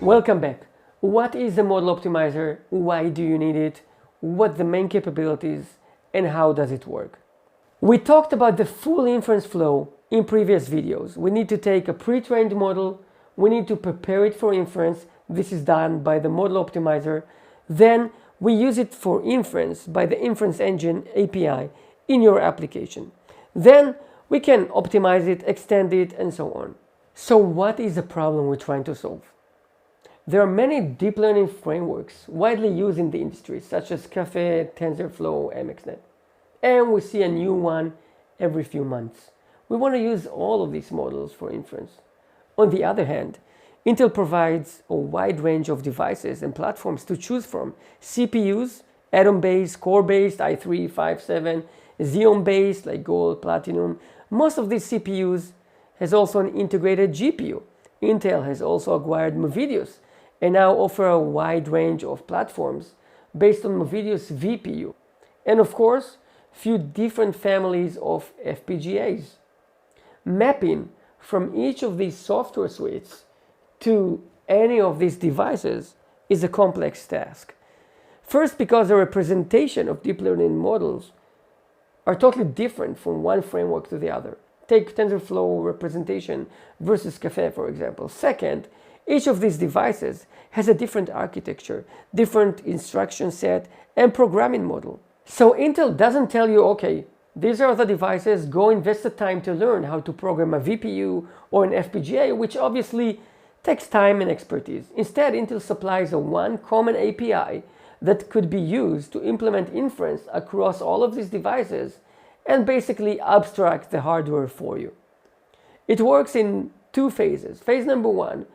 Welcome back. What is the model optimizer? Why do you need it? What the main capabilities and how does it work? We talked about the full inference flow in previous videos. We need to take a pre-trained model, we need to prepare it for inference. This is done by the model optimizer. Then we use it for inference by the inference engine API in your application. Then we can optimize it, extend it, and so on. So what is the problem we're trying to solve? There are many deep learning frameworks widely used in the industry, such as Caffe, TensorFlow, MXNet. And we see a new one every few months. We want to use all of these models for inference. On the other hand, Intel provides a wide range of devices and platforms to choose from. CPUs, Atom-based, Core-based, i3, 5, 7, Xeon-based like Gold, Platinum. Most of these CPUs has also an integrated GPU. Intel has also acquired Movidius and now offer a wide range of platforms based on Movidius VPU. And of course, few different families of FPGAs. Mapping from each of these software suites to any of these devices is a complex task. First, because the representation of deep learning models are totally different from one framework to the other. Take TensorFlow representation versus Caffe, for example. Second, each of these devices has a different architecture, different instruction set, and programming model. So Intel doesn't tell you, okay, these are the devices, go invest the time to learn how to program a VPU or an FPGA, which obviously takes time and expertise. Instead, Intel supplies a one common API that could be used to implement inference across all of these devices and basically abstract the hardware for you. It works in two phases. Phase number one,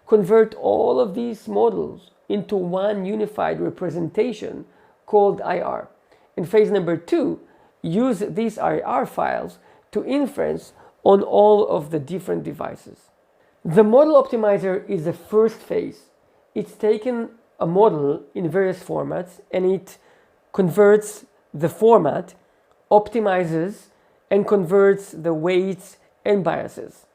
convert all of these models into one unified representation called IR. In phase number two, use these IR files to inference on all of the different devices. The model optimizer is the first phase. It's taken a model in various formats and it converts the format, optimizes, and converts the weights and biases.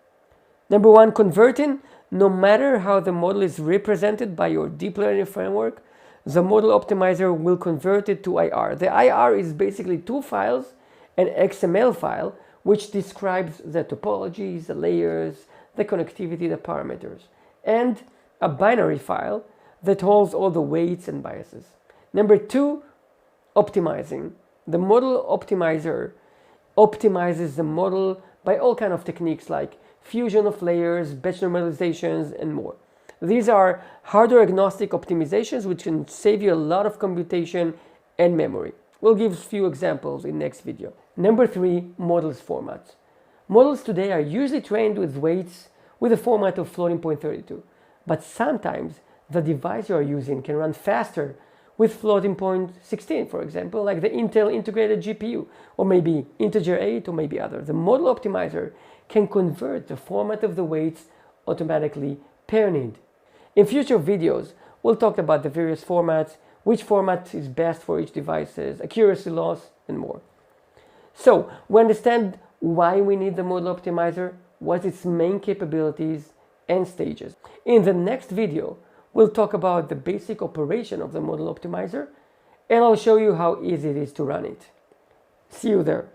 Number one, converting. No matter how the model is represented by your deep learning framework, the model optimizer will convert it to IR. The IR is basically two files, an XML file, which describes the topologies, the layers, the connectivity, the parameters, and a binary file that holds all the weights and biases. Number two, optimizing. The model optimizer optimizes the model by all kinds of techniques like fusion of layers, batch normalizations, and more. These are hardware agnostic optimizations which can save you a lot of computation and memory. We'll give a few examples in next video. Number three, models formats. Models today are usually trained with weights with a format of floating point 32, but sometimes the device you are using can run faster with floating point 16, for example, like the Intel integrated GPU, or maybe integer 8, or maybe other. The model optimizer can convert the format of the weights automatically per need. In future videos, we'll talk about the various formats, which format is best for each device's accuracy loss, and more. So we understand why we need the model optimizer, what its main capabilities and stages. In the next video, we'll talk about the basic operation of the model optimizer, and I'll show you how easy it is to run it. See you there.